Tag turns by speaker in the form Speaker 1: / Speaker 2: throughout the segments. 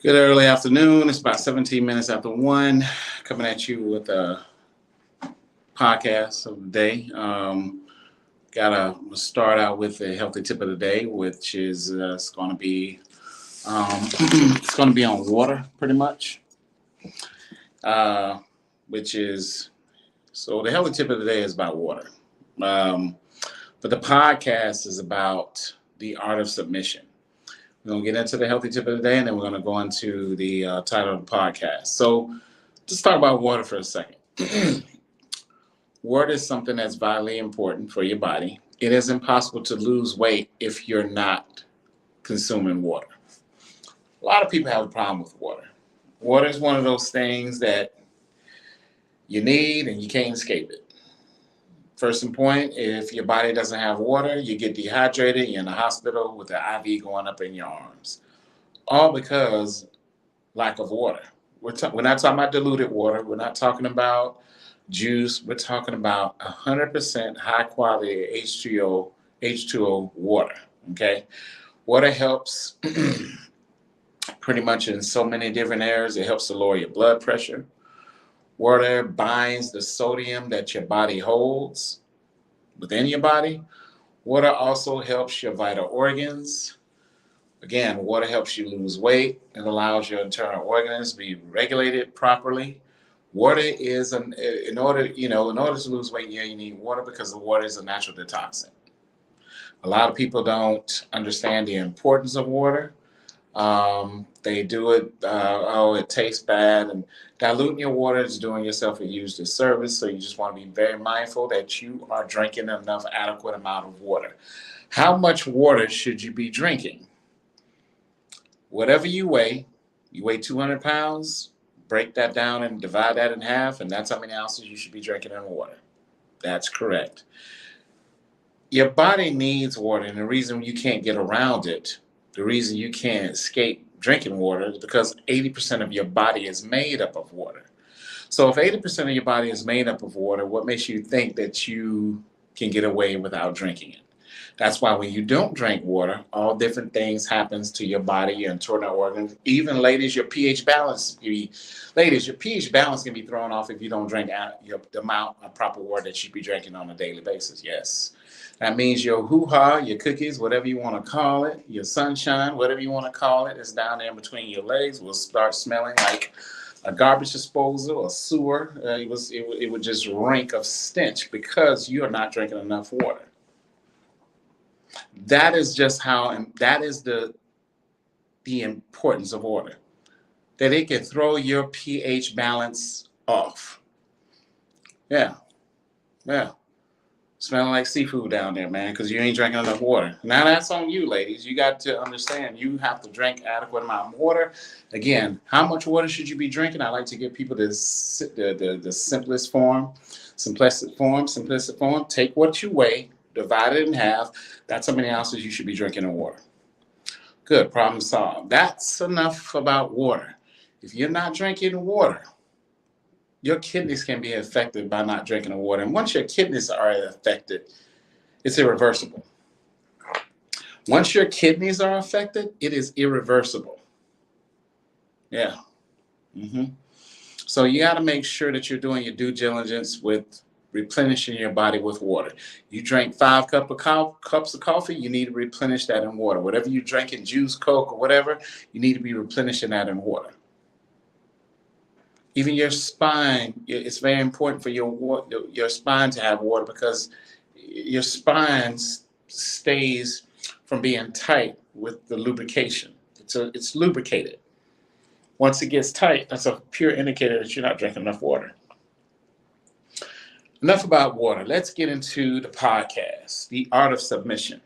Speaker 1: Good early afternoon. It's about 17 minutes after 1, coming at you with a podcast of the day. Gotta start out with the healthy tip of the day, which is it's going to be it's going to be on water, pretty much. Uh, which is so the healthy tip of the day is about water, um, but the podcast is about the art of submission. We're going to get into the healthy tip of the day, and then we're going to go into the title of the podcast. So, let's talk about water for a second. Water is something that's vitally important for your body. It is impossible to lose weight if you're not consuming water. A lot of people have a problem with water. Water is one of those things that you need and you can't escape it. First and point, if your body doesn't have water, you get dehydrated, you're in the hospital with the IV going up in your arms. All because lack of water. We're not talking about diluted water. We're not talking about juice. We're talking about 100% high quality H2O water. Okay, water helps pretty much in so many different areas. It helps to lower your blood pressure. Water binds the sodium that your body holds within your body. Water also helps your vital organs. Again, water helps you lose weight. It allows your internal organs to be regulated properly. Water is in order to lose weight, yeah, you need water because the water is a natural detoxant. A lot of people don't understand the importance of water. They do it, it tastes bad, and diluting your water is doing yourself a huge disservice. So you just want to be very mindful that you are drinking enough adequate amount of water. How much water should you be drinking? Whatever you weigh 200 pounds, break that down and divide that in half, and that's how many ounces you should be drinking in water. That's correct. Your body needs water, and the reason you can't get around it, the reason you can't escape drinking water is because 80% of your body is made up of water. So if 80% of your body is made up of water, what makes you think that you can get away without drinking it? That's why when you don't drink water, all different things happens to your body, your internal organs. Even ladies, your pH balance can be thrown off if you don't drink the amount of proper water that you should be drinking on a daily basis. Yes. That means your hoo-ha, your cookies, whatever you want to call it, your sunshine, whatever you want to call it, is down there in between your legs, will start smelling like a garbage disposal, a sewer. It would just reek of stench because you are not drinking enough water. That is just how, and that is the importance of water. That it can throw your pH balance off. Yeah. Smelling like seafood down there, man, because you ain't drinking enough water. Now that's on you, ladies. You got to understand you have to drink adequate amount of water. Again, how much water should you be drinking? I like to give people the simplest form. Simplistic form. Take what you weigh, divide it in half. That's how many ounces you should be drinking of water. Good, problem solved. That's enough about water. If you're not drinking water, your kidneys can be affected by not drinking the water. And once your kidneys are affected, it's irreversible. Once your kidneys are affected, it is irreversible. Yeah. So you got to make sure that you're doing your due diligence with replenishing your body with water. You drank 5 cups of coffee, you need to replenish that in water. Whatever you drink in juice, Coke, or whatever, you need to be replenishing that in water. Even your spine, it's very important for your spine to have water because your spine stays from being tight with the lubrication. It's lubricated. Once it gets tight, that's a pure indicator that you're not drinking enough water. Enough about water. Let's get into the podcast, The Art of Submission.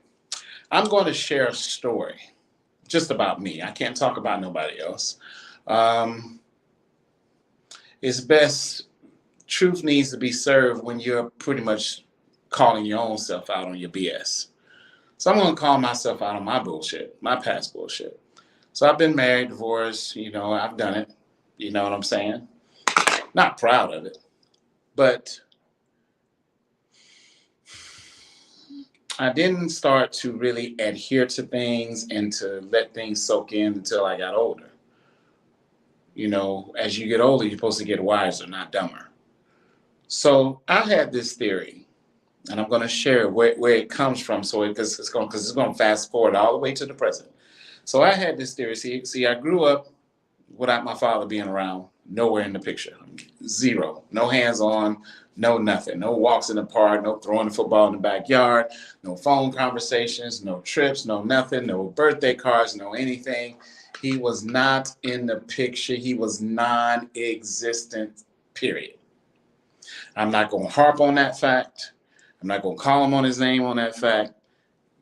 Speaker 1: I'm going to share a story just about me. I can't talk about nobody else. It's best, truth needs to be served when you're pretty much calling your own self out on your BS. So I'm going to call myself out on my bullshit, my past bullshit. So I've been married, divorced, I've done it. You know what I'm saying? Not proud of it, but I didn't start to really adhere to things and to let things soak in until I got older. as you get older, you're supposed to get wiser, not dumber. So I had this theory, and I'm going to share where it comes from, because it's going to fast forward all the way to the present. So I had this theory. See, I grew up without my father being around, nowhere in the picture, zero, no hands on, no nothing, no walks in the park, no throwing the football in the backyard, no phone conversations, no trips, no nothing, no birthday cards, no anything. He was not in the picture. He was non-existent, period. I'm not going to harp on that fact. I'm not going to call him on his name on that fact.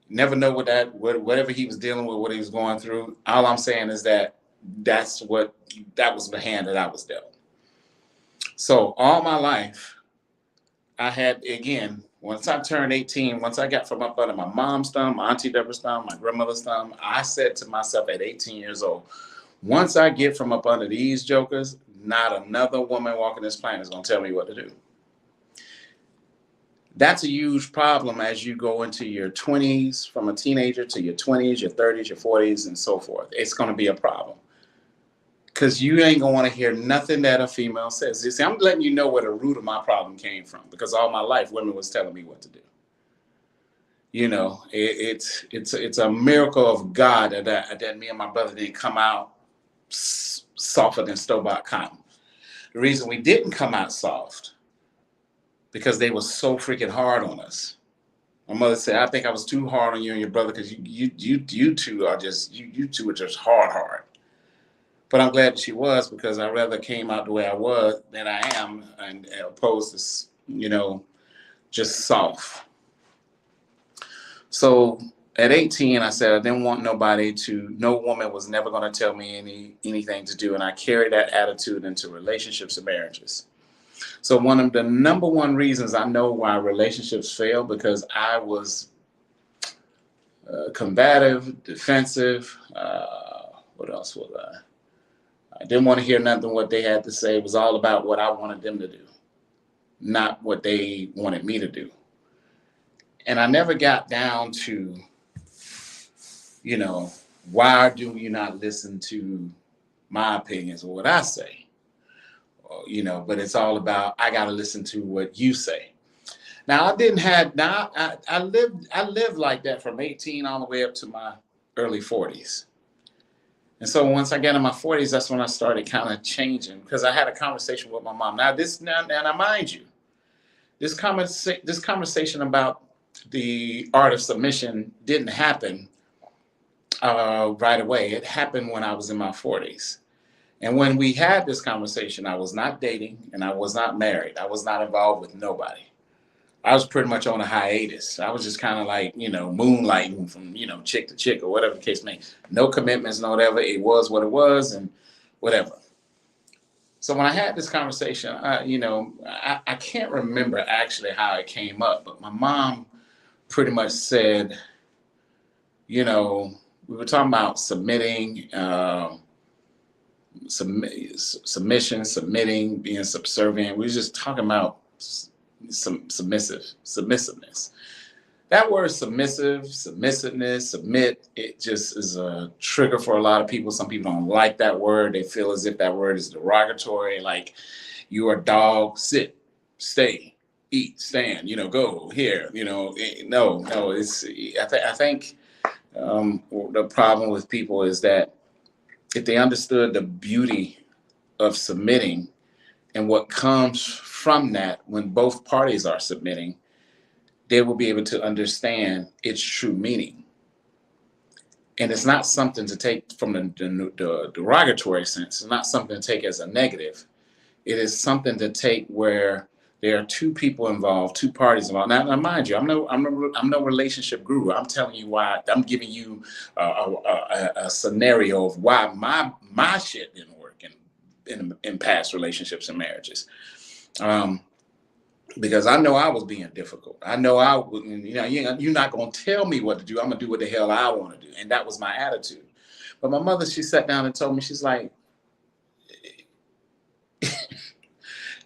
Speaker 1: Never know whatever he was dealing with, what he was going through. All I'm saying is that that was the hand that I was dealt. So all my life, I had, again, once I turned 18, once I got from up under my mom's thumb, my Auntie Deborah's thumb, my grandmother's thumb, I said to myself at 18 years old, once I get from up under these jokers, not another woman walking this planet is going to tell me what to do. That's a huge problem as you go into your 20s, from a teenager to your 20s, your 30s, your 40s, and so forth. It's going to be a problem. Because you ain't going to want to hear nothing that a female says. You see, I'm letting you know where the root of my problem came from, because all my life women was telling me what to do. It's a miracle of God that me and my brother didn't come out softer than store-bought cotton. The reason we didn't come out soft, because they were so freaking hard on us. My mother said, I think I was too hard on you and your brother, because you two are just hard. But I'm glad that she was, because I rather came out the way I was than I am, and opposed to, just soft. So at 18, I said I didn't want no woman was never going to tell me anything to do. And I carried that attitude into relationships and marriages. So one of the number one reasons I know why relationships fail, because I was combative, defensive. What else was I? I didn't want to hear nothing what they had to say. It was all about what I wanted them to do, not what they wanted me to do. And I never got down to, why do you not listen to my opinions or what I say? But it's all about, I got to listen to what you say. Now, I lived like that from 18 all the way up to my early 40s. And so once I got in my 40s, that's when I started kind of changing, because I had a conversation with my mom. Now mind you, this conversation about the art of submission didn't happen right away. It happened when I was in my 40s. And when we had this conversation, I was not dating and I was not married. I was not involved with nobody. I was pretty much on a hiatus. I was just kind of like, moonlighting from, chick to chick or whatever the case may be. No commitments, no whatever. It was what it was and whatever. So when I had this conversation, I can't remember actually how it came up, but my mom pretty much said, we were talking about submitting, submission, submitting, being subservient. We were just talking about submissiveness. That word submissiveness, submit, it just is a trigger for a lot of people. Some people don't like that word. They feel as if that word is derogatory, like you are a dog, sit, stay, eat, stand, go here, no, it's, I think the problem with people is that if they understood the beauty of submitting and what comes from that when both parties are submitting, they will be able to understand its true meaning. And it's not something to take from the derogatory sense. It's not something to take as a negative. It is something to take where there are two people involved, two parties involved. Now mind you, I'm no relationship guru. I'm telling you why. I'm giving you a scenario of why my shit didn't work in past relationships and marriages. Because I know I was being difficult. I know I would, you're not going to tell me what to do. I'm going to do what the hell I want to do. And that was my attitude. But my mother, she sat down and told me, she's like,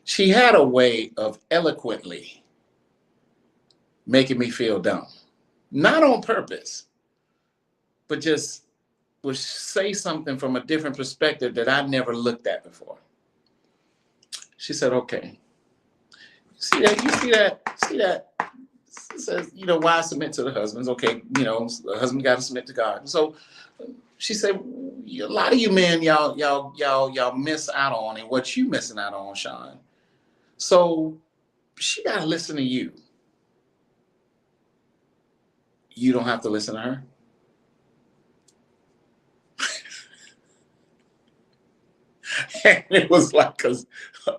Speaker 1: she had a way of eloquently making me feel dumb. Not on purpose, but just would say something from a different perspective that I never looked at before. She said, okay, see that, see that. It says, wives submit to the husbands. Okay, the husband got to submit to God. So she said, a lot of you men, y'all miss out on, and what you missing out on, Sean. So she got to listen to you. You don't have to listen to her. And it was like an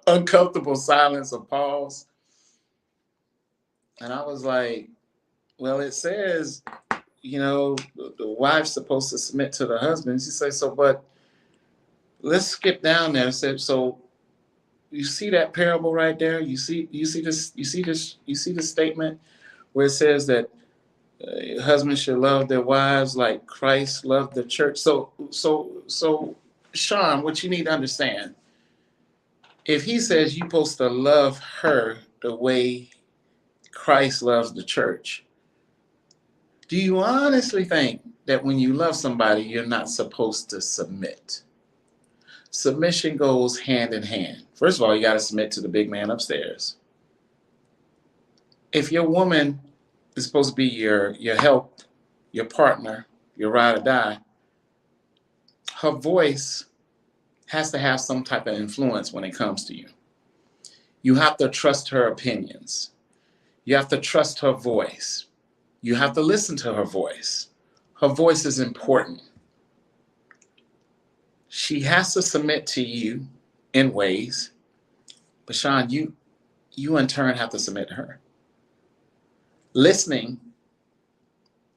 Speaker 1: uncomfortable silence, a pause. And I was like, well, it says, the wife's supposed to submit to the husband. She said, so, but let's skip down there. I said, so you see that parable right there? You see the statement where it says that husbands should love their wives like Christ loved the church. So, Sean, what you need to understand, if he says you're supposed to love her the way Christ loves the church, do you honestly think that when you love somebody, you're not supposed to submit? Submission goes hand in hand. First of all, you got to submit to the big man upstairs. If your woman is supposed to be your help, your partner, your ride or die, her voice has to have some type of influence when it comes to you. You have to trust her opinions. You have to trust her voice. You have to listen to her voice. Her voice is important. She has to submit to you in ways, but Sean, you in turn have to submit to her. Listening,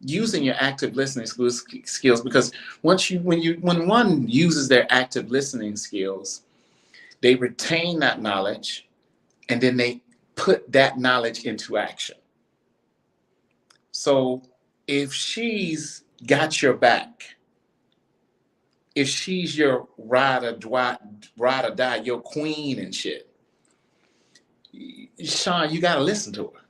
Speaker 1: using your active listening skills, because when one uses their active listening skills, they retain that knowledge and then they put that knowledge into action. So if she's got your back, if she's your ride or die, your queen and shit, Sean, you got to listen to her.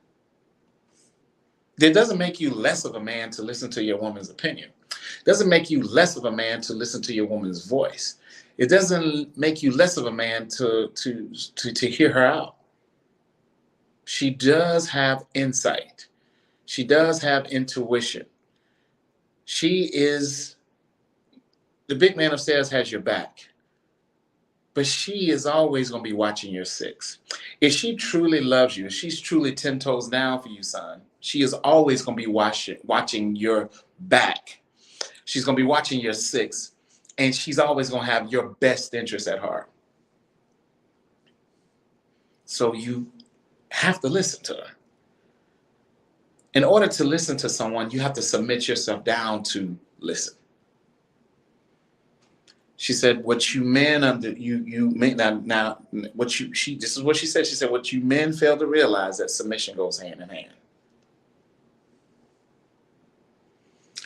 Speaker 1: It doesn't make you less of a man to listen to your woman's opinion. It doesn't make you less of a man to listen to your woman's voice. It doesn't make you less of a man to hear her out. She does have insight. She does have intuition. The big man upstairs has your back, but she is always going to be watching your six. If she truly loves you, if she's truly 10 toes down for you, son, she is always going to be watching your back. She's going to be watching your six, and she's always going to have your best interest at heart. So you have to listen to her. In order to listen to someone, you have to submit yourself down to listen. She said, "What you men this is what she said. She said, what you men fail to realize that submission goes hand in hand.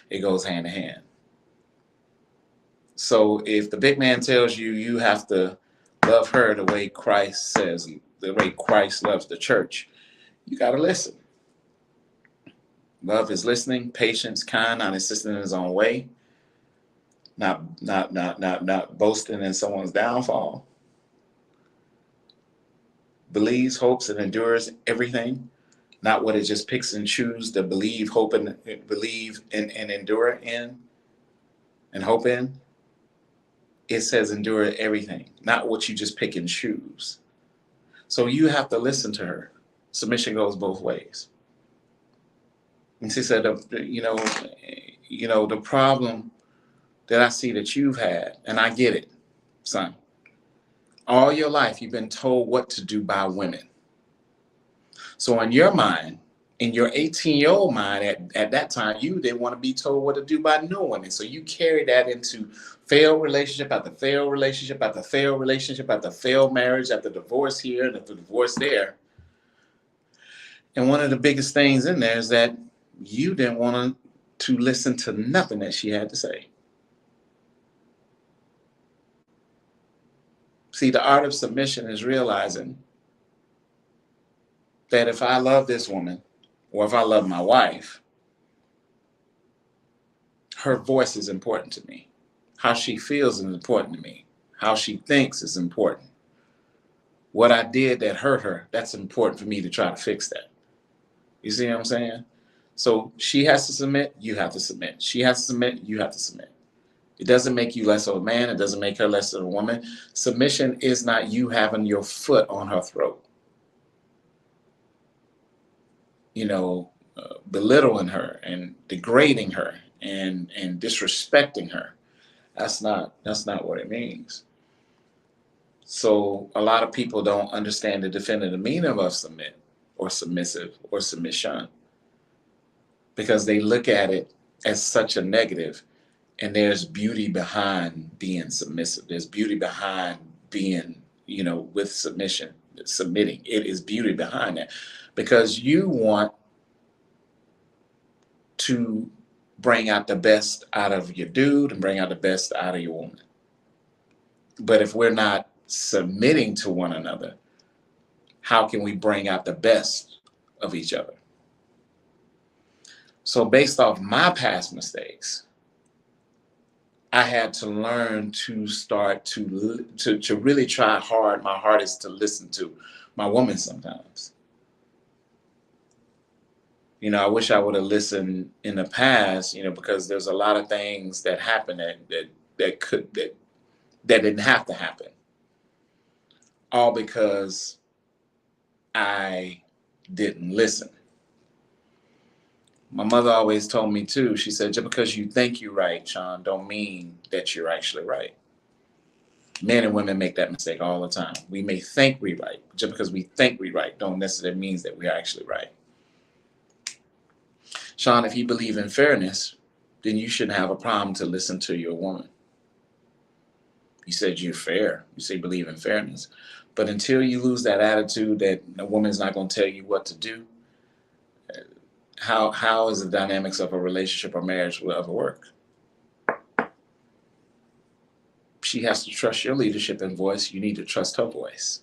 Speaker 1: It goes hand in hand. So if the big man tells you you have to love her the way Christ says, the way Christ loves the church, you got to listen. Love is listening, patience, kind, not insisting in his own way, not boasting in someone's downfall. Believes, hopes, and endures everything, not what it just picks and chooses to believe, hope, and believe and endure in, and hope in. It says endure everything, not what you just pick and choose. So you have to listen to her. Submission goes both ways. And she said, the problem that I see that you've had, and I get it, son. All your life, you've been told what to do by women. So in your mind, in your 18-year-old mind at that time, you didn't want to be told what to do by no women. So you carry that into failed relationship after failed relationship after failed relationship after failed marriage, after divorce here and after divorce there. And one of the biggest things in there is that you didn't want to listen to nothing that she had to say. See, the art of submission is realizing that if I love this woman, or if I love my wife, her voice is important to me. How she feels is important to me. How she thinks is important. What I did that hurt her, that's important for me to try to fix that. You see what I'm saying? So she has to submit, you have to submit. She has to submit, you have to submit. It doesn't make you less of a man. It doesn't make her less of a woman. Submission is not you having your foot on her throat, belittling her and degrading her and disrespecting her. That's not what it means. So a lot of people don't understand the definitive meaning of submit or submissive or submission because they look at it as such a negative. And there's beauty behind being submissive. There's beauty behind being, with submission, submitting. It is beauty behind that because you want to bring out the best out of your dude and bring out the best out of your woman. But if we're not submitting to one another, how can we bring out the best of each other? So based off my past mistakes, I had to learn to start to really try hard, my hardest to listen to my woman sometimes. I wish I would have listened in the past, because there's a lot of things that happened that didn't have to happen. All because I didn't listen. My mother always told me too, she said, just because you think you're right, Sean, don't mean that you're actually right. Men and women make that mistake all the time. We may think we're right. Just because we think we're right don't necessarily mean that we're actually right. Sean, if you believe in fairness, then you shouldn't have a problem to listen to your woman. You said you're fair. You say you believe in fairness. But until you lose that attitude that a woman's not going to tell you what to do, how is the dynamics of a relationship or marriage will ever work? She has to trust your leadership and voice. You need to trust her voice.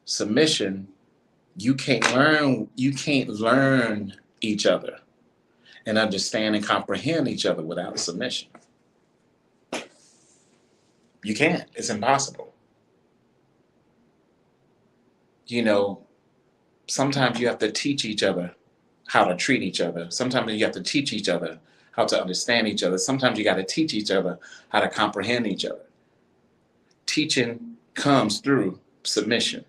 Speaker 1: Submission, you can't learn each other and understand and comprehend each other without submission. You can't. It's impossible. Sometimes you have to teach each other how to treat each other. Sometimes you have to teach each other how to understand each other. Sometimes you got to teach each other how to comprehend each other. Teaching comes through submission.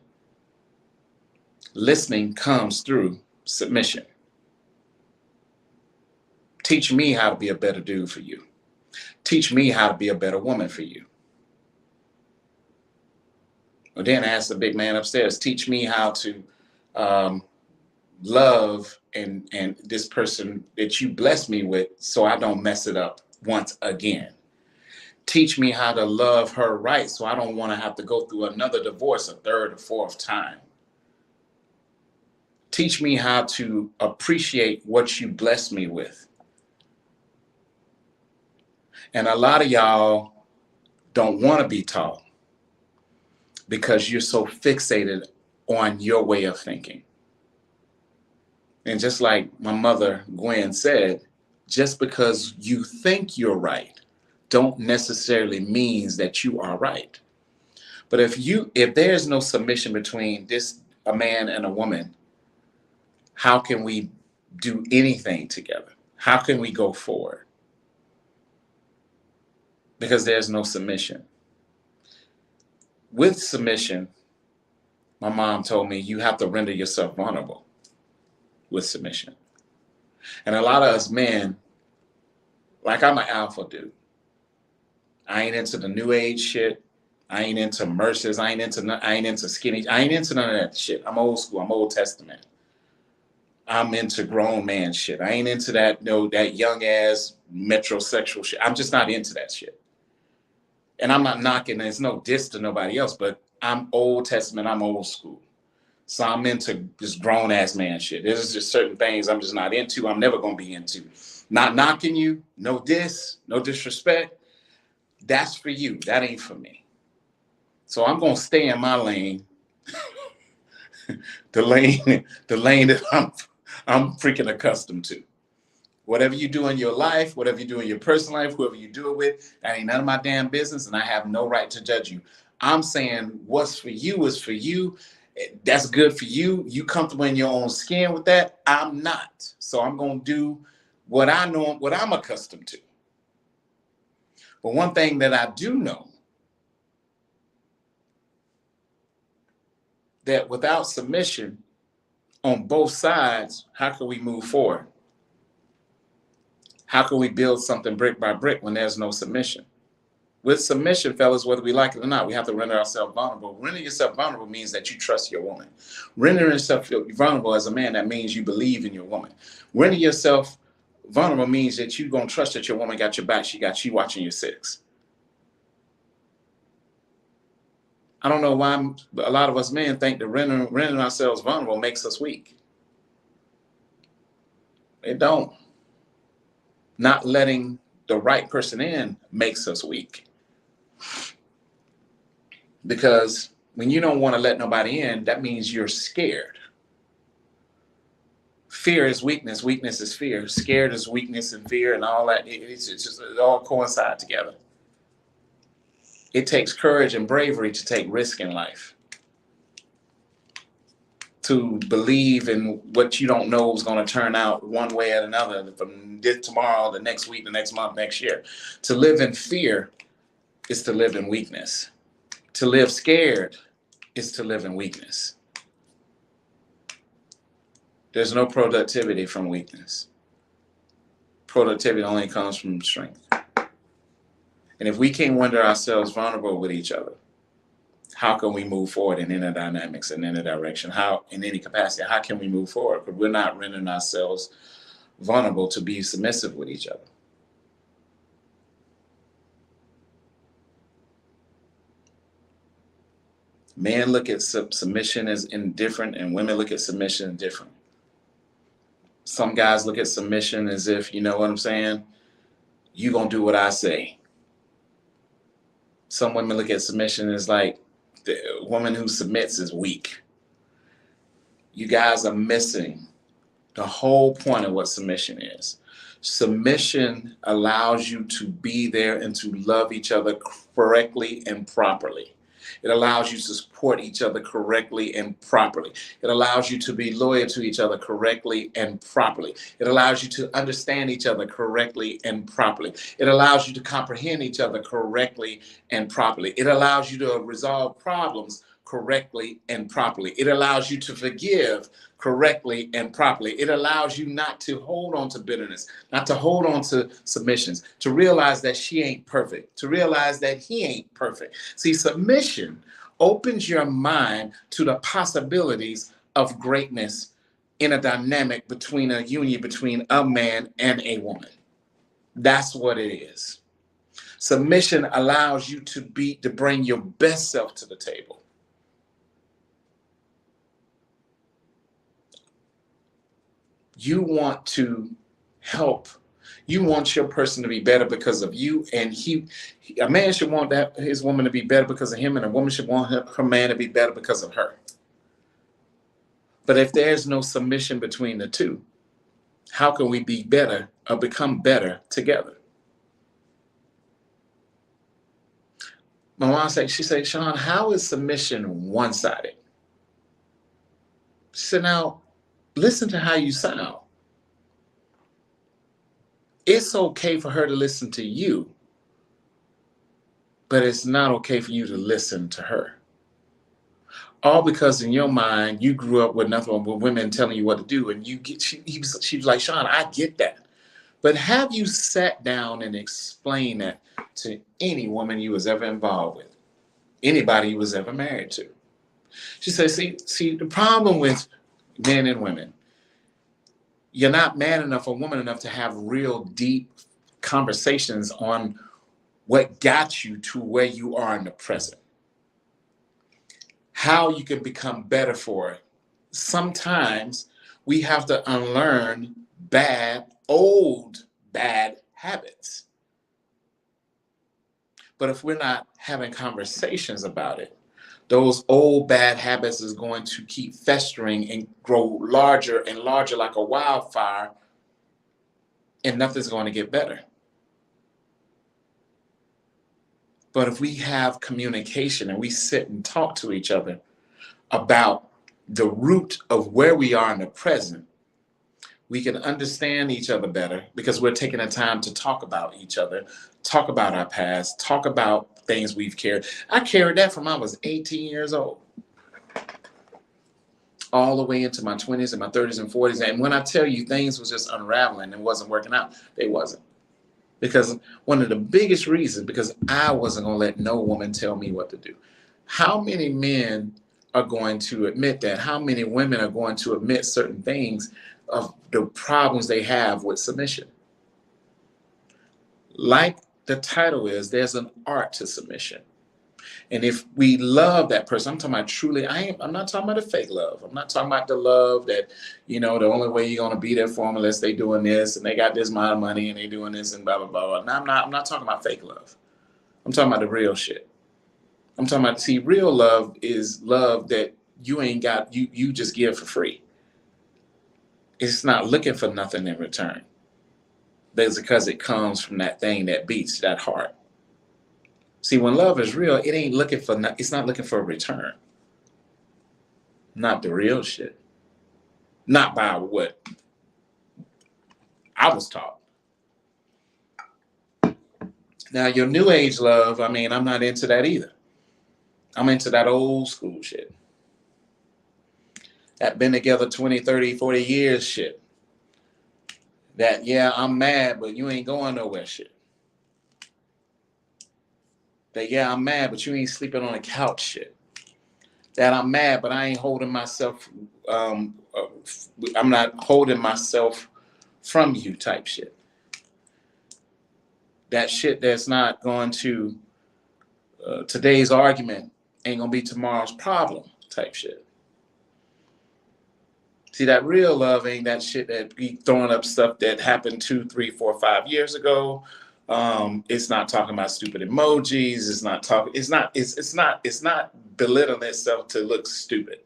Speaker 1: Listening comes through submission. Teach me how to be a better dude for you. Teach me how to be a better woman for you. Well, then ask the big man upstairs, teach me how to love and this person that you bless me with so I don't mess it up once again. Teach me how to love her right so I don't want to have to go through another divorce a third or fourth time. Teach me how to appreciate what you bless me with. And a lot of y'all don't want to be taught because you're so fixated on your way of thinking. And just like my mother, Gwen, said, just because you think you're right, don't necessarily means that you are right. But if there's no submission between a man and a woman, how can we do anything together? How can we go forward? Because there's no submission. With submission, my mom told me you have to render yourself vulnerable with submission. And a lot of us men, like I'm an alpha dude. I ain't into the new age shit. I ain't into Mercers. I ain't into skinny. I ain't into none of that shit. I'm old school. I'm Old Testament. I'm into grown man shit. I ain't into that young ass metrosexual shit. I'm just not into that shit. And I'm not knocking, there's no diss to nobody else, but I'm Old Testament, I'm old school. So I'm into this grown ass man shit. There's just certain things I'm just not into. I'm never going to be into. Not knocking you, no diss, no disrespect. That's for you. That ain't for me. So I'm going to stay in my lane. the lane that I'm freaking accustomed to. Whatever you do in your life, whatever you do in your personal life, whoever you do it with, that ain't none of my damn business, and I have no right to judge you. I'm saying what's for you is for you. That's good for you. You comfortable in your own skin with that? I'm not. So I'm going to do what I know, what I'm accustomed to. But one thing that I do know, that without submission on both sides, how can we move forward? How can we build something brick by brick when there's no submission? With submission, fellas, whether we like it or not, we have to render ourselves vulnerable. Rendering yourself vulnerable means that you trust your woman. Rendering yourself vulnerable as a man, that means you believe in your woman. Rendering yourself vulnerable means that you're going to trust that your woman got your back. She got you watching your six. I don't know why a lot of us men think that rendering ourselves vulnerable makes us weak. It don't. Not letting the right person in makes us weak. Because when you don't want to let nobody in, that means you're scared. Fear is weakness. Weakness is fear. Scared is weakness and fear and all that. It all coincide together. It takes courage and bravery to take risk in life. To believe in what you don't know is going to turn out one way or another from tomorrow, the next week, the next month, next year. To live in fear is to live in weakness. To live scared is to live in weakness. There's no productivity from weakness. Productivity only comes from strength. And if we can't render ourselves vulnerable with each other, how can we move forward in any dynamics, in any direction? How, in any capacity, how can we move forward? Because we're not rendering ourselves vulnerable to be submissive with each other. Men look at submission as indifferent, and women look at submission as different. Some guys look at submission as if, you know what I'm saying? You gonna do what I say. Some women look at submission as like the woman who submits is weak. You guys are missing the whole point of what submission is. Submission allows you to be there and to love each other correctly and properly. It allows you to support each other correctly and properly. It allows you to be loyal to each other correctly and properly. It allows you to understand each other correctly and properly. It allows you to comprehend each other correctly and properly. It allows you to resolve problems correctly and properly. It allows you to forgive correctly and properly. It allows you not to hold on to bitterness, not to hold on to submissions, to realize that she ain't perfect, to realize that he ain't perfect. See, submission opens your mind to the possibilities of greatness in a dynamic between a union between a man and a woman. That's what it is. Submission allows you to bring your best self to the table. You want to help. You want your person to be better because of you, and a man should want his woman to be better because of him, and a woman should want her man to be better because of her. But if there's no submission between the two, how can we be better or become better together? My mom said, she said, Sean, how is submission one-sided? She said, now, listen to how you sound. It's okay for her to listen to you, but it's not okay for you to listen to her. All because in your mind, you grew up with nothing but women telling you what to do, and she was like, Sean, I get that. But have you sat down and explained that to any woman you was ever involved with? Anybody you was ever married to? She said, see, the problem with men and women, you're not man enough or woman enough to have real deep conversations on what got you to where you are in the present. How you can become better for it. Sometimes we have to unlearn old bad habits. But if we're not having conversations about it, those old bad habits is going to keep festering and grow larger and larger like a wildfire and nothing's going to get better. But if we have communication and we sit and talk to each other about the root of where we are in the present, we can understand each other better because we're taking the time to talk about each other, talk about our past, talk about things we've carried. I carried that from I was 18 years old, all the way into my 20s and my 30s and 40s. And when I tell you things was just unraveling and wasn't working out, they wasn't. Because one of the biggest reasons, because I wasn't going to let no woman tell me what to do. How many men are going to admit that? How many women are going to admit certain things of the problems they have with submission? Like the title is, there's an art to submission. And if we love that person, I'm talking about truly, I'm not talking about the fake love. I'm not talking about the love that, the only way you're going to be there for them unless they doing this and they got this amount of money and they doing this and blah, blah, blah. No, I'm not talking about fake love. I'm talking about the real shit. I'm talking about, see, real love is love that you ain't got, you just give for free. It's not looking for nothing in return. That's because it comes from that thing that beats that heart. See, when love is real, it's not looking for a return. Not the real shit. Not by what I was taught. Now, your new age love, I'm not into that either. I'm into that old school shit. That been together 20, 30, 40 years shit. That, yeah, I'm mad, but you ain't going nowhere shit. That, yeah, I'm mad, but you ain't sleeping on the couch shit. That I'm mad, but I ain't holding myself, I'm not holding myself from you type shit. That shit that's not going to, today's argument ain't going to be tomorrow's problem type shit. See, that real love ain't that shit that be throwing up stuff that happened 2, 3, 4, 5 years ago. It's not talking about stupid emojis. It's not belittling itself to look stupid.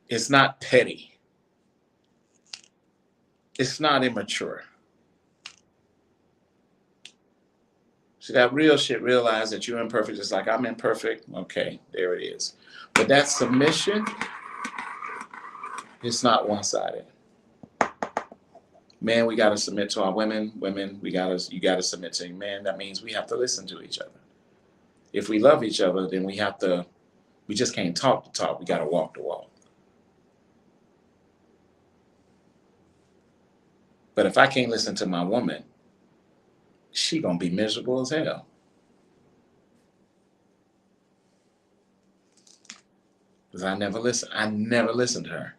Speaker 1: It's not petty. It's not immature. See, that real shit, realize that you're imperfect just like I'm imperfect. Okay, there it is. But that submission, it's not one-sided. Man, we got to submit to our women. Women, you got to submit to your man. That means we have to listen to each other. If we love each other, then we just can't talk the talk. We got to walk the walk. But if I can't listen to my woman, she going to be miserable as hell. Because I never listened to her.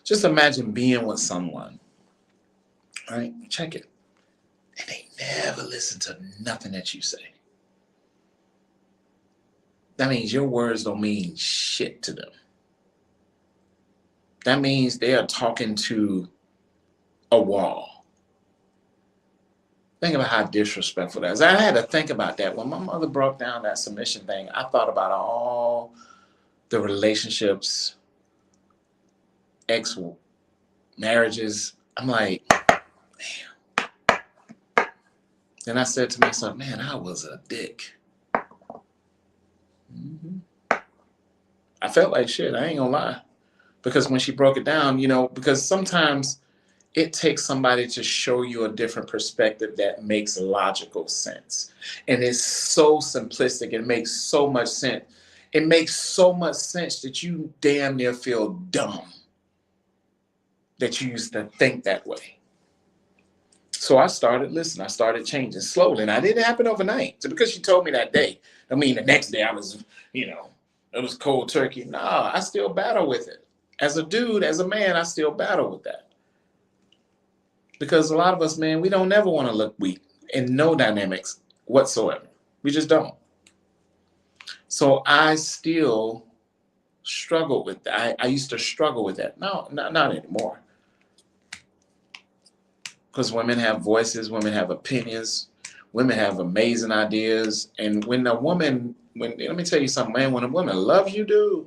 Speaker 1: Just imagine being with someone, right? Check it. And they never listen to nothing that you say. That means your words don't mean shit to them. That means they are talking to a wall. Think about how disrespectful that is. I had to think about that. When my mother broke down that submission thing, I thought about all the relationships, ex-marriages. I'm like, damn. Then I said to myself, man, I was a dick. I felt like shit. I ain't gonna lie. Because when she broke it down, because sometimes it takes somebody to show you a different perspective that makes logical sense. And it's so simplistic. It makes so much sense. It makes so much sense that you damn near feel dumb that you used to think that way. So I started listening. I started changing slowly. And it didn't happen overnight. So because she told me that day, the next day I was, it was cold turkey. Nah, I still battle with it. As a dude, as a man, I still battle with that. Because a lot of us, man, we don't never want to look weak in no dynamics whatsoever. We just don't. So I still struggle with that. I used to struggle with that. No, not anymore. Because women have voices, women have opinions, women have amazing ideas. And let me tell you something, man, when a woman loves you, dude,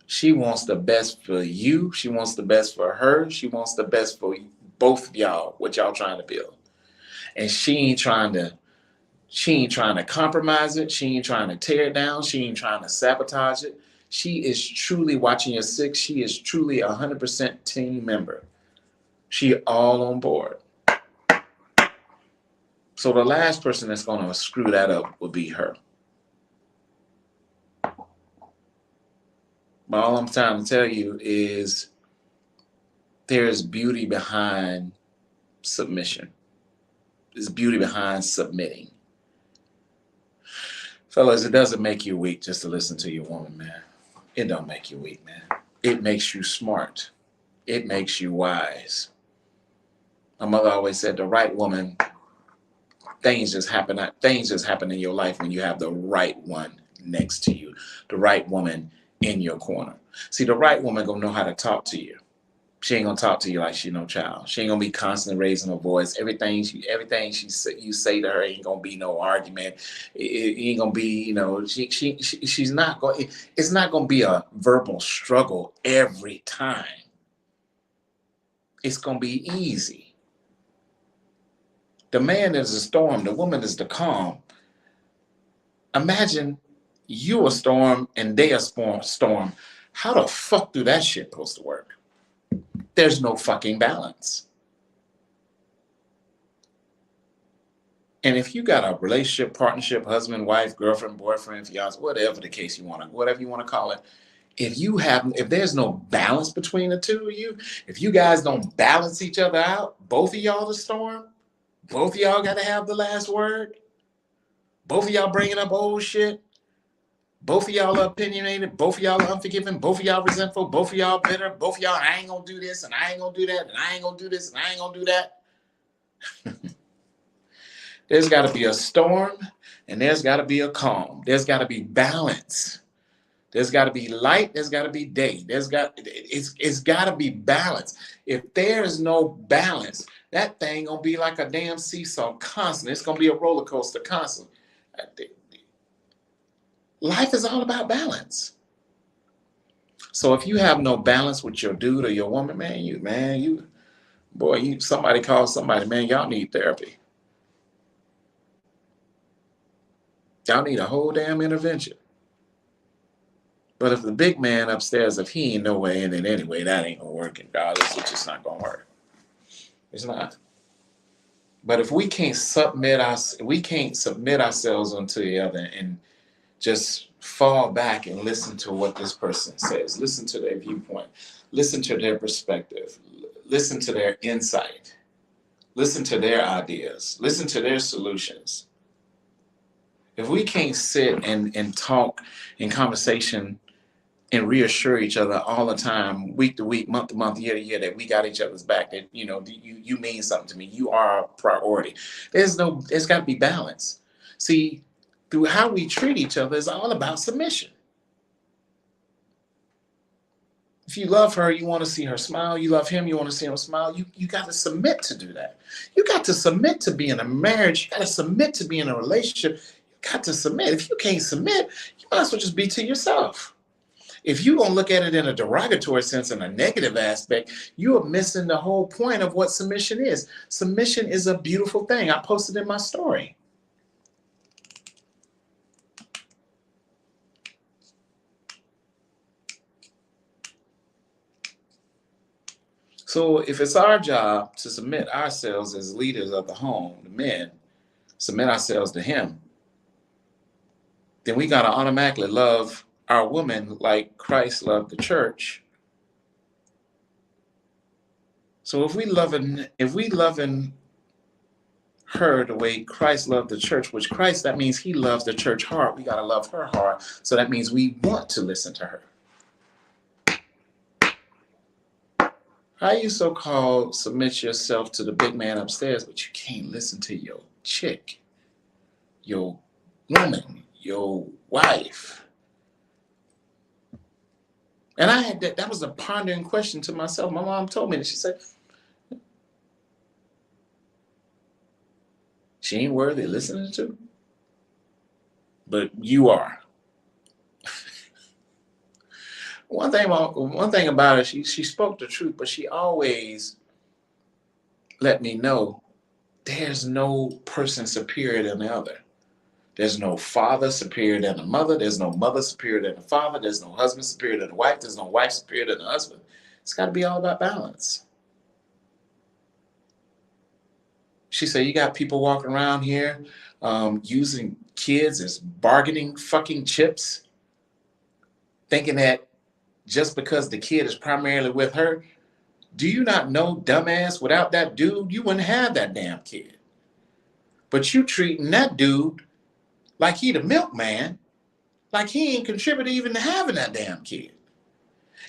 Speaker 1: she wants the best for you. She wants the best for her. She wants the best for both of y'all, what y'all trying to build. And she ain't trying to compromise it. She ain't trying to tear it down. She ain't trying to sabotage it. She is truly watching your six. She is truly 100% team member. She all on board. So the last person that's going to screw that up will be her. But all I'm trying to tell you is there's beauty behind submission. There's beauty behind submitting. Fellas, it doesn't make you weak just to listen to your woman, man. It don't make you weak, man. It makes you smart. It makes you wise. My mother always said the right woman, things just happen in your life when you have the right one next to you, the right woman in your corner. See, the right woman gonna know how to talk to you. She ain't gonna talk to you like she no child. She ain't gonna be constantly raising her voice. Everything you say to her ain't gonna be no argument. It ain't gonna be, she's not going. It's not gonna be a verbal struggle every time. It's gonna be easy. The man is the storm. The woman is the calm. Imagine you a storm and they a storm. How the fuck do that shit supposed to work? There's no fucking balance. And if you got a relationship, partnership, husband, wife, girlfriend, boyfriend, fiance, whatever the case whatever you want to call it, if there's no balance between the two of you, if you guys don't balance each other out, both of y'all the storm, both of y'all got to have the last word, both of y'all bringing up old shit, both of y'all are opinionated, both of y'all are unforgiving, both of y'all resentful, both of y'all bitter, both of y'all, I ain't gonna do this, and I ain't gonna do that, and I ain't gonna do this, and I ain't gonna do that. There's got to be a storm, and there's got to be a calm. There's got to be balance. There's got to be light. There's got to be day. It's got to be balance. If there's no balance, that thing gonna be like a damn seesaw constant. It's gonna be a roller coaster constant. Life is all about balance. So if you have no balance with your dude or your woman, somebody call somebody, man, y'all need therapy. Y'all need a whole damn intervention. But if the big man upstairs, if he ain't no way in it anyway, that ain't gonna work regardless. It's just not gonna work. It's not. But if we can't submit ourselves onto the other and just fall back and listen to what this person says, listen to their viewpoint, listen to their perspective, listen to their insight, listen to their ideas, listen to their solutions. If we can't sit and talk in conversation and reassure each other all the time, week to week, month to month, year to year, that we got each other's back, that you mean something to me, you are a priority. There's got to be balance. See, through how we treat each other is all about submission. If you love her, you want to see her smile. You love him, you want to see him smile. You got to submit to do that. You got to submit to be in a marriage. You got to submit to be in a relationship. You got to submit. If you can't submit, you might as well just be to yourself. If you're going to look at it in a derogatory sense, in a negative aspect, you are missing the whole point of what submission is. Submission is a beautiful thing. I posted in my story. So if it's our job to submit ourselves as leaders of the home, the men, submit ourselves to him, then we got to automatically love our woman like Christ loved the church. So if we loving her the way Christ loved the church, which Christ, that means he loves the church hard. We got to love her hard. So that means we want to listen to her. How you so-called submit yourself to the big man upstairs, but you can't listen to your chick, your woman, your wife? And I had that was a pondering question to myself. My mom told me that. She said, she ain't worthy listening to, but you are. One thing about her, she spoke the truth, but she always let me know there's no person superior than the other. There's no father superior than the mother. There's no mother superior than the father. There's no husband superior than the wife. There's no wife superior than the husband. It's got to be all about balance. She said, you got people walking around here using kids as bargaining fucking chips, thinking that just because the kid is primarily with her, do you not know, dumbass, without that dude, you wouldn't have that damn kid. But you treating that dude like he the milkman, like he ain't contributed even to having that damn kid.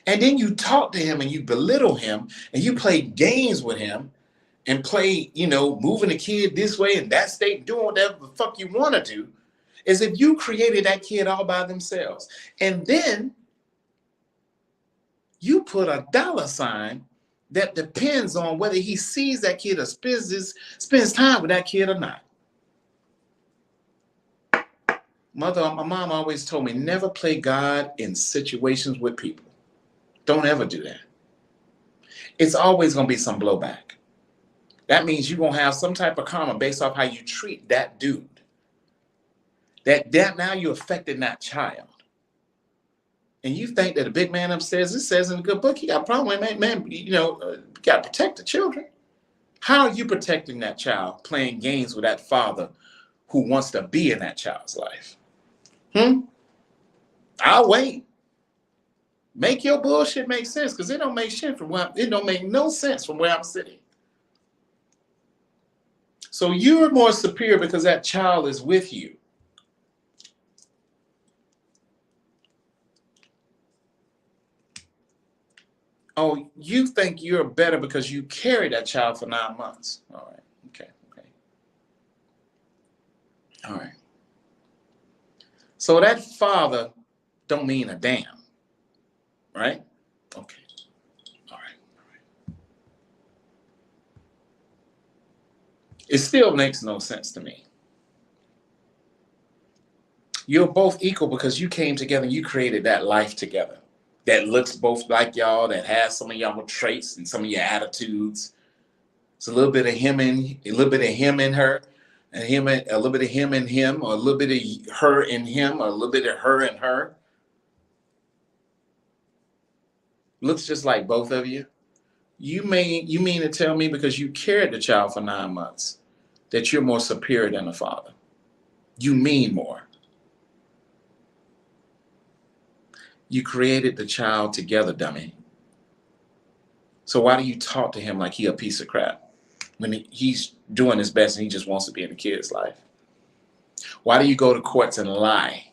Speaker 1: And then you talk to him and you belittle him and you play games with him and play, moving the kid this way and that state, doing whatever the fuck you want to do, as if you created that kid all by themselves. And then you put a dollar sign that depends on whether he sees that kid or spends time with that kid or not. My mom always told me, never play God in situations with people. Don't ever do that. It's always going to be some blowback. That means you're going to have some type of karma based off how you treat that dude. That now you're affecting that child. And you think that a big man upstairs, it says in the good book, you got a problem, man, you got to protect the children. How are you protecting that child playing games with that father who wants to be in that child's life? I'll wait. Make your bullshit make sense, because it don't make shit it don't make no sense from where I'm sitting. So you're more superior because that child is with you. Oh, you think you're better because you carried that child for 9 months. All right. Okay. All right. So that father don't mean a damn. Right? Okay. All right. It still makes no sense to me. You're both equal because you came together and you created that life together that looks both like y'all, that has some of y'all traits and some of your attitudes. It's a little bit of him in her, and a little bit of him in him, or a little bit of her in him, or a little bit of her in her. Looks just like both of you. You mean to tell me because you carried the child for 9 months that you're more superior than the father? You mean more. You created the child together, dummy. So why do you talk to him like he a piece of crap when he's doing his best and he just wants to be in the kid's life? Why do you go to courts and lie,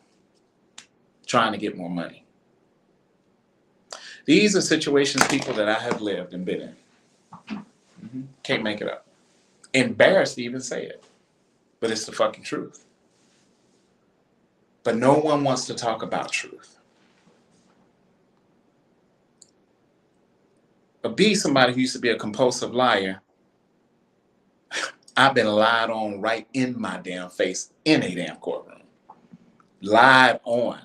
Speaker 1: trying to get more money? These are situations, people, that I have lived and been in. Can't make it up. Embarrassed to even say it, but it's the fucking truth. But no one wants to talk about truth. But be somebody who used to be a compulsive liar. I've been lied on right in my damn face in a damn courtroom. Lied on.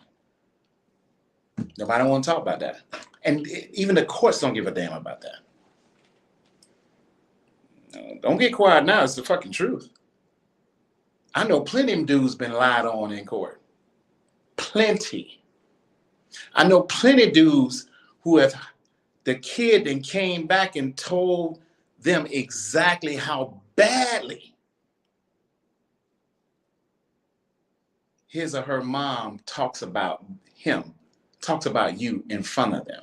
Speaker 1: Nobody want to talk about that. And even the courts don't give a damn about that. Don't get quiet now. It's the fucking truth. I know plenty of dudes been lied on in court. Plenty. I know plenty of dudes who have the kid then came back and told them exactly how badly his or her mom talks about him, talks about you in front of them.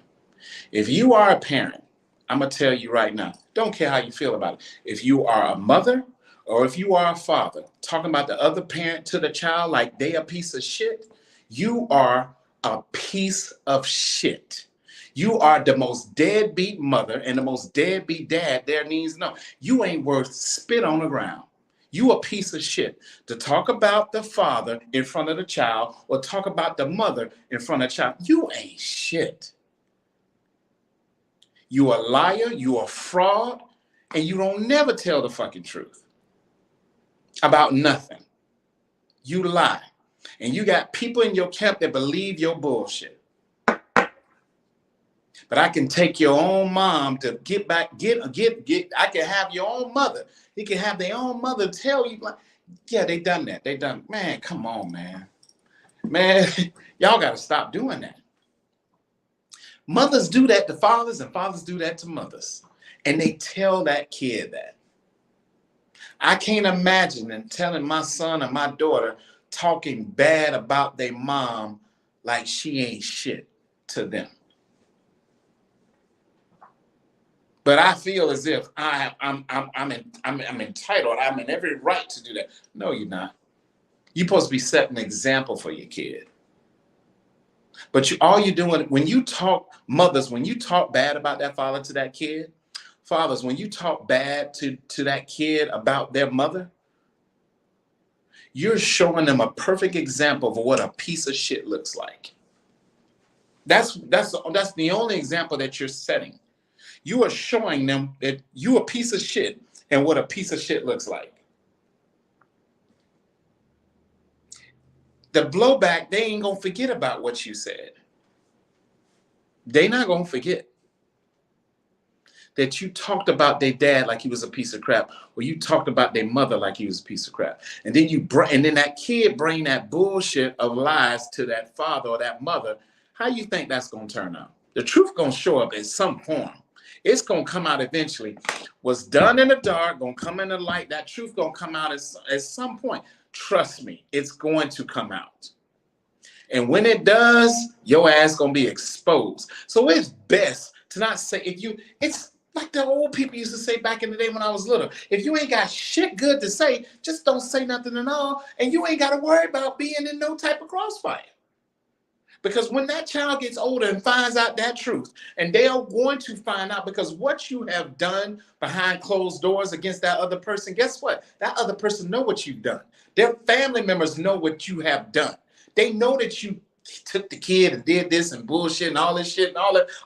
Speaker 1: If you are a parent, I'm going to tell you right now, don't care how you feel about it. If you are a mother or if you are a father talking about the other parent to the child like they a piece of shit, you are a piece of shit. You are the most deadbeat mother and the most deadbeat dad there needs to know. You ain't worth spit on the ground. You a piece of shit to talk about the father in front of the child or talk about the mother in front of the child. You ain't shit. You a liar, you a fraud, and you don't never tell the fucking truth about nothing. You lie. And you got people in your camp that believe your bullshit. But I can take your own mom to get back, I can have your own mother. You can have their own mother tell you, like, yeah, they done that. They done, man, come on, man. Man, y'all got to stop doing that. Mothers do that to fathers, and fathers do that to mothers. And they tell that kid that. I can't imagine them telling my son and my daughter talking bad about their mom like she ain't shit to them. But I feel as if I'm entitled. I'm in every right to do that. No, you're not. You're supposed to be setting an example for your kid. But all you're doing when you talk, mothers, when you talk bad about that father to that kid, fathers, when you talk bad to that kid about their mother, you're showing them a perfect example of what a piece of shit looks like. That's the only example that you're setting. You are showing them that you a piece of shit and what a piece of shit looks like. The blowback, they ain't gonna forget about what you said. They not gonna forget that you talked about their dad like he was a piece of crap, or you talked about their mother like he was a piece of crap. And then that kid bring that bullshit of lies to that father or that mother. How you think that's gonna turn out? The truth gonna show up in some form. It's gonna come out eventually. What's done in the dark gonna come in the light. That truth gonna come out at some point. Trust me, it's going to come out. And when it does, your ass gonna be exposed. So it's best to not say, it's like the old people used to say back in the day when I was little. If you ain't got shit good to say, just don't say nothing at all. And you ain't gotta worry about being in no type of crossfire. Because when that child gets older and finds out that truth, and they are going to find out, because what you have done behind closed doors against that other person, guess what? That other person know what you've done. Their family members know what you have done. They know that you took the kid and did this and bullshit and all this shit and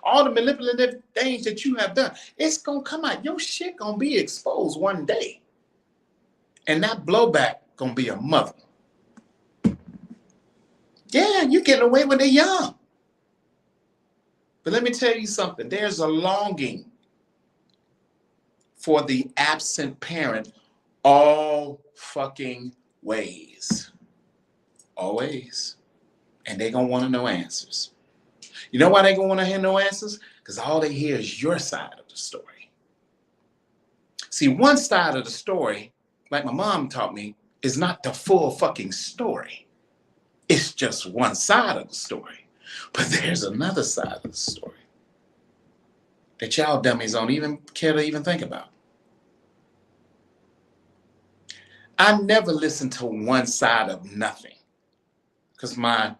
Speaker 1: all the manipulative things that you have done. It's going to come out. Your shit going to be exposed one day. And that blowback going to be a mother. Yeah, you getting away when they're young. But let me tell you something. There's a longing for the absent parent all fucking ways. Always. And they're going to want to know answers. You know why they're going to want to hear no answers? Because all they hear is your side of the story. See, one side of the story, like my mom taught me, is not the full fucking story. It's just one side of the story. But there's another side of the story that y'all dummies don't even care to even think about. I never listened to one side of nothing. Because my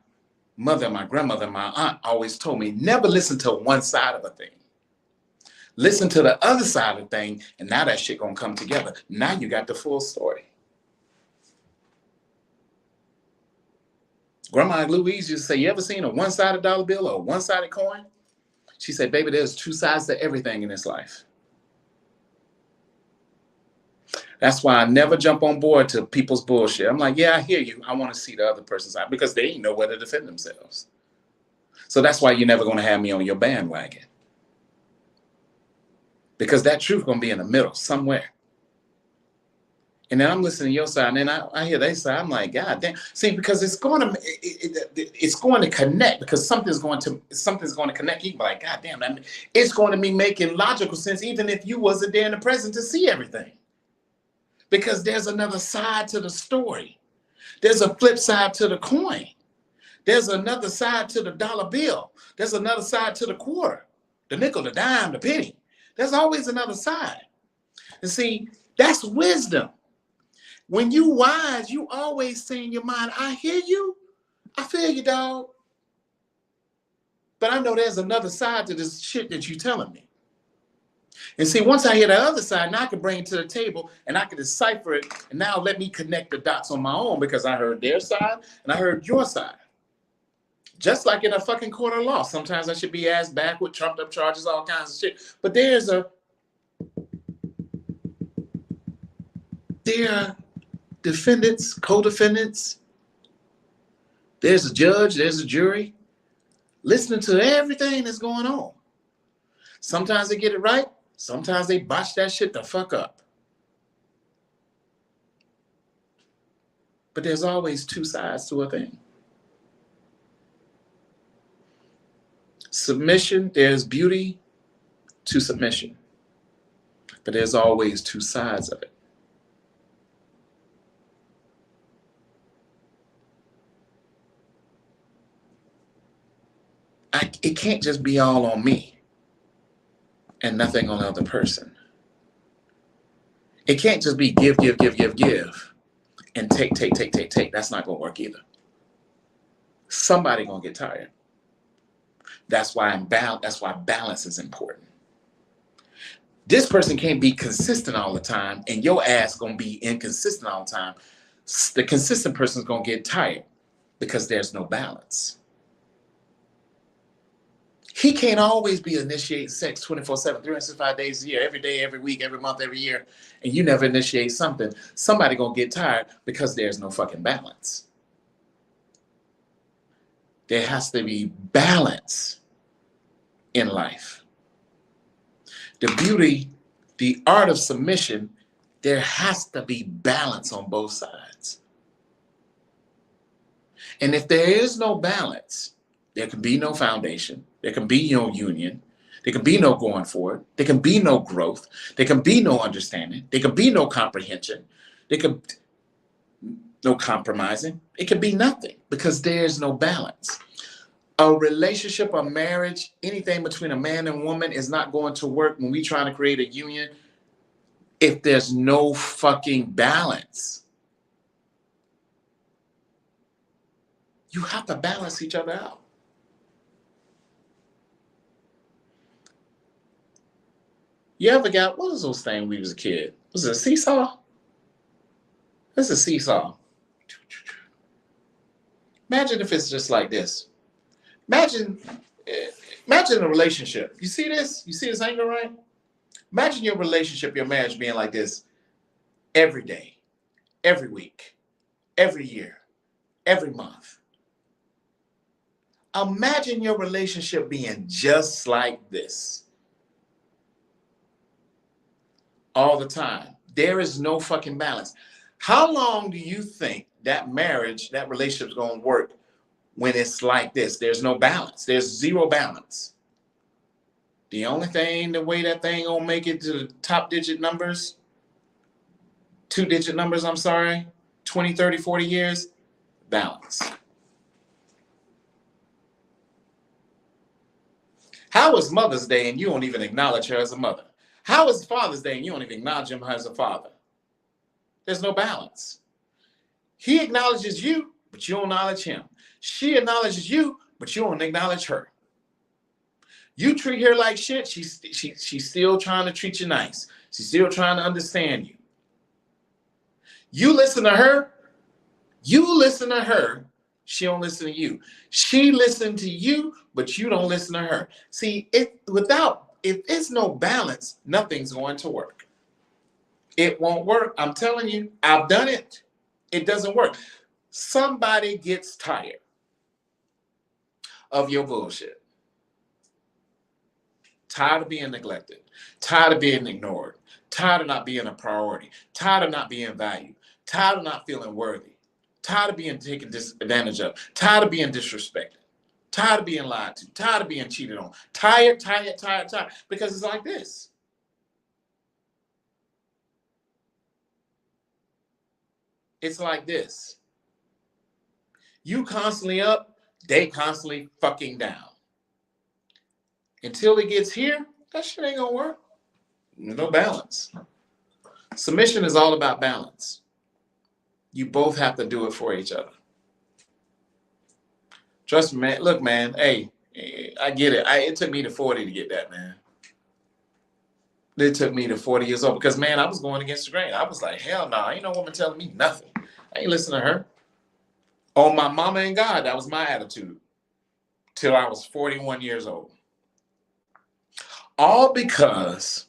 Speaker 1: mother, my grandmother, my aunt always told me, never listen to one side of a thing. Listen to the other side of the thing, and now that shit gonna come together. Now you got the full story. Grandma Louise used to say, you ever seen a one-sided dollar bill or a one-sided coin? She said, baby, there's two sides to everything in this life. That's why I never jump on board to people's bullshit. I'm like, yeah, I hear you. I want to see the other person's side because they ain't know where to defend themselves. So that's why you're never going to have me on your bandwagon. Because that truth going to be in the middle somewhere. And then I'm listening to your side, and then I hear their side. I'm like, God damn. See, because it's going to connect, because something's going to connect. You can be like, God damn, it's going to be making logical sense, even if you wasn't there in the present to see everything. Because there's another side to the story. There's a flip side to the coin. There's another side to the dollar bill. There's another side to the quarter, the nickel, the dime, the penny. There's always another side. And see, that's wisdom. When you wise, you always say in your mind, I hear you. I feel you, dog. But I know there's another side to this shit that you're telling me. And see, once I hear the other side, now I can bring it to the table and I can decipher it. And now let me connect the dots on my own, because I heard their side and I heard your side. Just like in a fucking court of law. Sometimes I should be asked back with trumped up charges, all kinds of shit. But there are defendants, co-defendants. There's a judge, there's a jury, listening to everything that's going on. Sometimes they get it right. Sometimes they botch that shit the fuck up. But there's always two sides to a thing. Submission, there's beauty to submission. But there's always two sides of it. It can't just be all on me and nothing on the other person. It can't just be give, and take. That's not going to work either. Somebody going to get tired. That's why balance is important. This person can't be consistent all the time, and your ass going to be inconsistent all the time. The consistent person's going to get tired because there's no balance. He can't always be initiating sex 24/7, 365 days a year, every day, every week, every month, every year, and you never initiate something. Somebody gonna get tired because there's no fucking balance. There has to be balance in life. The beauty, the art of submission, there has to be balance on both sides. And if there is no balance, there can be no foundation. There can be no union. There can be no going forward. There can be no growth. There can be no understanding. There can be no comprehension. There can no compromising. It can be nothing because there's no balance. A relationship, a marriage, anything between a man and woman is not going to work when we trying to create a union if there's no fucking balance. You have to balance each other out. You ever got, what was those things when we was a kid? Was it a seesaw? It's a seesaw. Imagine if it's just like this. Imagine a relationship. You see this? You see this angle, right? Imagine your relationship, your marriage being like this every day, every week, every year, every month. Imagine your relationship being just like this. All the time. There is no fucking balance. How long do you think that marriage, that relationship is going to work when it's like this? There's no balance. There's zero balance. The only thing, the way that thing gonna make it to the top digit numbers, 2-digit numbers, 20, 30, 40 years, balance. How is Mother's Day and you don't even acknowledge her as a mother? How is Father's Day and you don't even acknowledge him as a father? There's no balance. He acknowledges you, but you don't acknowledge him. She acknowledges you, but you don't acknowledge her. You treat her like shit, she's still trying to treat you nice. She's still trying to understand you. You listen to her, she don't listen to you. She listens to you, but you don't listen to her. See, if it's no balance, nothing's going to work. It won't work. I'm telling you, I've done it. It doesn't work. Somebody gets tired of your bullshit. Tired of being neglected. Tired of being ignored. Tired of not being a priority. Tired of not being valued. Tired of not feeling worthy. Tired of being taken advantage of. Tired of being disrespected. Tired of being lied to. Tired of being cheated on. Tired. Because it's like this. It's like this. You constantly up, they constantly fucking down. Until it gets here, that shit ain't gonna work. No balance. Submission is all about balance. You both have to do it for each other. Trust me, man. Look, man. Hey, I get it. It took me to 40 to get that, man. It took me to 40 years old because, man, I was going against the grain. I was like, hell no, ain't no woman telling me nothing. I ain't listening to her. On my mama and God, that was my attitude till I was 41 years old. All because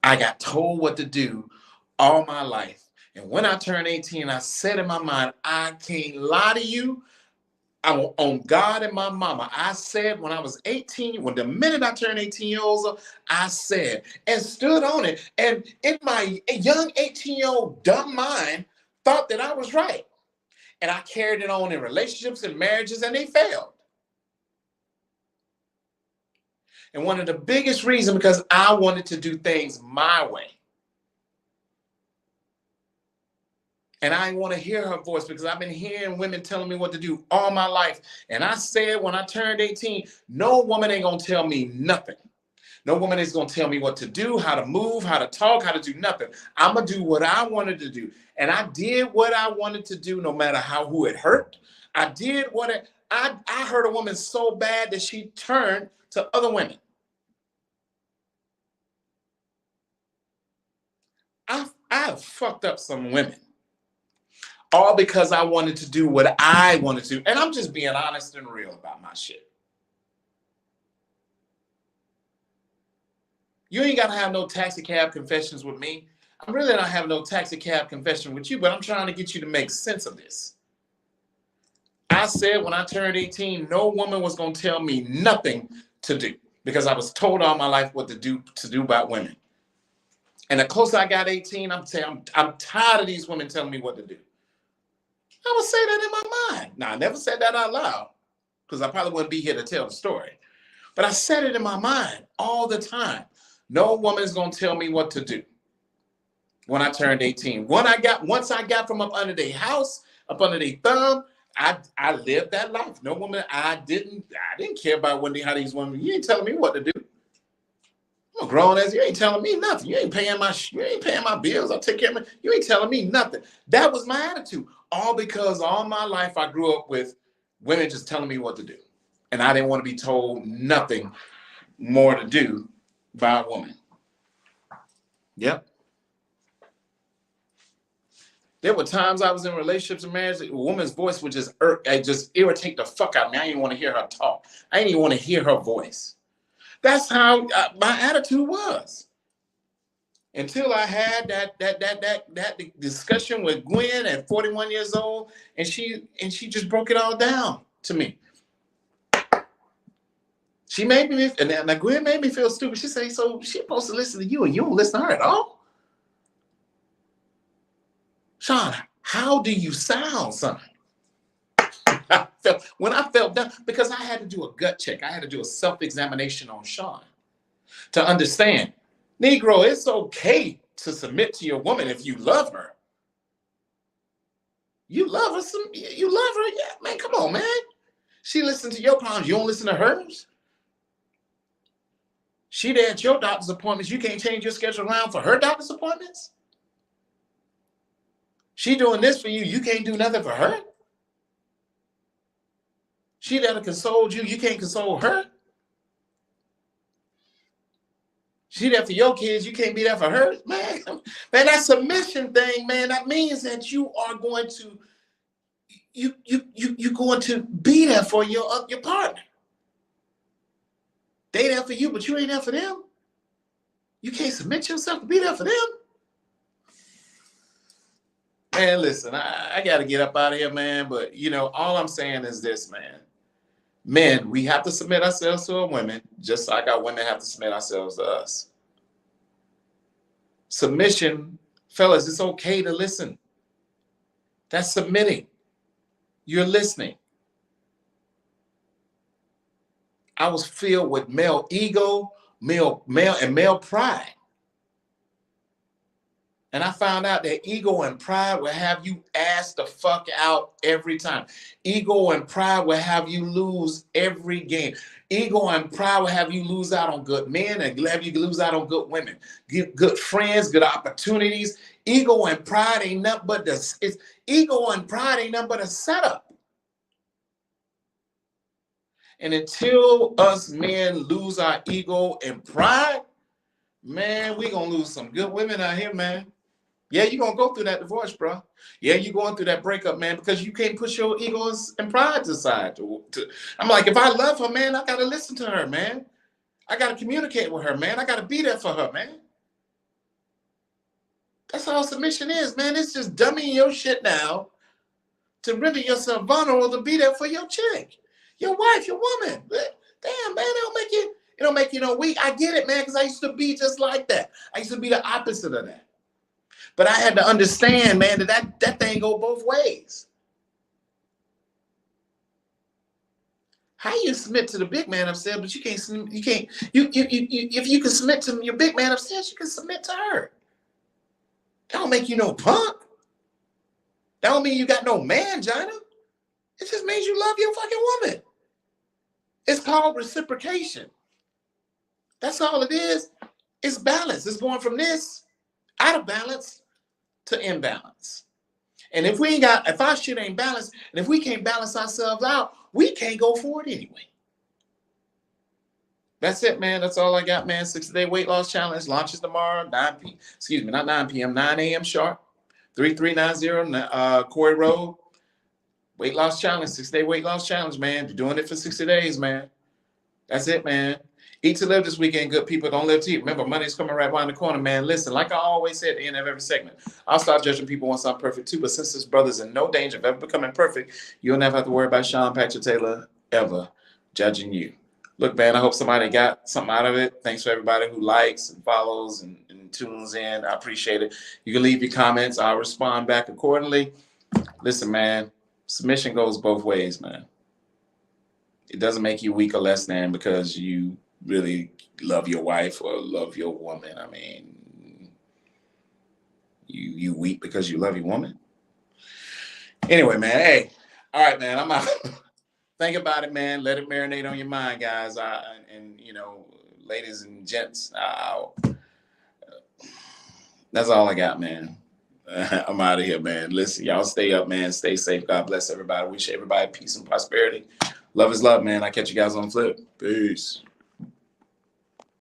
Speaker 1: I got told what to do all my life. And when I turned 18, I said in my mind, I can't lie to you. On God and my mama, I said when I was 18, when the minute I turned 18 years old, I said and stood on it. And in my young 18-year-old dumb mind, thought that I was right. And I carried it on in relationships and marriages, and they failed. And one of the biggest reasons, because I wanted to do things my way. And I didn't want to hear her voice because I've been hearing women telling me what to do all my life. And I said when I turned 18, no woman ain't going to tell me nothing. No woman is going to tell me what to do, how to move, how to talk, how to do nothing. I'm going to do what I wanted to do. And I did what I wanted to do no matter who it hurt. I did what I hurt a woman so bad that she turned to other women. I fucked up some women. All because I wanted to do what I wanted to. And I'm just being honest and real about my shit. You ain't got to have no taxi cab confessions with me. I'm really not having no taxi cab confession with you, but I'm trying to get you to make sense of this. I said when I turned 18, no woman was going to tell me nothing to do because I was told all my life what to do about women. And the closer I got 18, I'm tired of these women telling me what to do. I would say that in my mind. Now, I never said that out loud because I probably wouldn't be here to tell the story. But I said it in my mind all the time. No woman is going to tell me what to do when I turned 18. Once I got from up under their house, up under their thumb, I lived that life. No woman, I didn't care about how these women, you ain't telling me what to do. I'm a grown ass, you ain't telling me nothing. You ain't paying my bills. I'll take care of me. You ain't telling me nothing. That was my attitude. All because all my life I grew up with women just telling me what to do. And I didn't want to be told nothing more to do by a woman. Yep. There were times I was in relationships and marriage, a woman's voice would just irritate the fuck out of me. I didn't want to hear her talk. I didn't even want to hear her voice. That's how my attitude was. Until I had that discussion with Gwen at 41 years old, and she just broke it all down to me. She made me, and now Gwen made me feel stupid. She said, so she's supposed to listen to you, and you don't listen to her at all? Sean, how do you sound, son? When I felt down, because I had to do a gut check. I had to do a self-examination on Sean to understand. Negro, it's okay to submit to your woman if you love her. You love her, yeah, man, come on, man. She listens to your problems, you don't listen to hers. She there at your doctor's appointments, you can't change your schedule around for her doctor's appointments? She doing this for you, you can't do nothing for her? She there to console you, you can't console her? She there for your kids, you can't be there for her? Man, that submission thing, man, that means that you are going to you're going to be there for your partner. They there for you, but you ain't there for them. You can't submit yourself to be there for them. Man, listen, I got to get up out of here, man. But, all I'm saying is this, man. Men, we have to submit ourselves to our women, just like our women have to submit ourselves to us. Submission, fellas, it's okay to listen. That's submitting. You're listening. I was filled with male ego, male pride. And I found out that ego and pride will have you ass the fuck out every time. Ego and pride will have you lose every game. Ego and pride will have you lose out on good men and have you lose out on good women, good friends, good opportunities. Ego and pride ain't nothing but a setup. And until us men lose our ego and pride, man, we gonna lose some good women out here, man. Yeah, you're going to go through that divorce, bro. Yeah, you're going through that breakup, man, because you can't push your ego and pride aside. I'm like, if I love her, man, I got to listen to her, man. I got to communicate with her, man. I got to be there for her, man. That's all submission is, man. It's just dumbing your shit down to render yourself vulnerable to be there for your chick, your wife, your woman. Damn, man, it don't make you no weak. I get it, man, because I used to be just like that. I used to be the opposite of that. But I had to understand, man, that thing go both ways. How you submit to the big man upstairs, but you if you can submit to your big man upstairs, you can submit to her. That don't make you no punk. That don't mean you got no man-gina. It just means you love your fucking woman. It's called reciprocation. That's all it is. It's balance. It's going from this out of balance to imbalance. And if our shit ain't balanced, and if we can't balance ourselves out, we can't go forward anyway. That's it, man. That's all I got, man. 60-day weight loss challenge launches tomorrow, 9 a.m. sharp. 3390 Corey Road. Weight loss challenge, 6-day weight loss challenge, man. You're doing it for 60 days, man. That's it, man. Eat to live this weekend, good people. Don't live to eat. Remember, money's coming right around the corner, man. Listen, like I always say at the end of every segment, I'll start judging people once I'm perfect too. But since this brother's in no danger of ever becoming perfect, you'll never have to worry about Sean Patrick Taylor ever judging you. Look, man, I hope somebody got something out of it. Thanks for everybody who likes and follows and tunes in. I appreciate it. You can leave your comments. I'll respond back accordingly. Listen, man, submission goes both ways, man. It doesn't make you weak or less than because you really love your wife or love your woman. I mean, you weak because you love your woman. Anyway, man, hey, all right, man, I'm out. Think about it, man. Let it marinate on your mind, guys. And you know, ladies and gents, that's all I got, man. I'm out of here, man. Listen, y'all stay up, man. Stay safe. God bless everybody. Wish everybody peace and prosperity. Love is love, man. I'll catch you guys on the flip. Peace.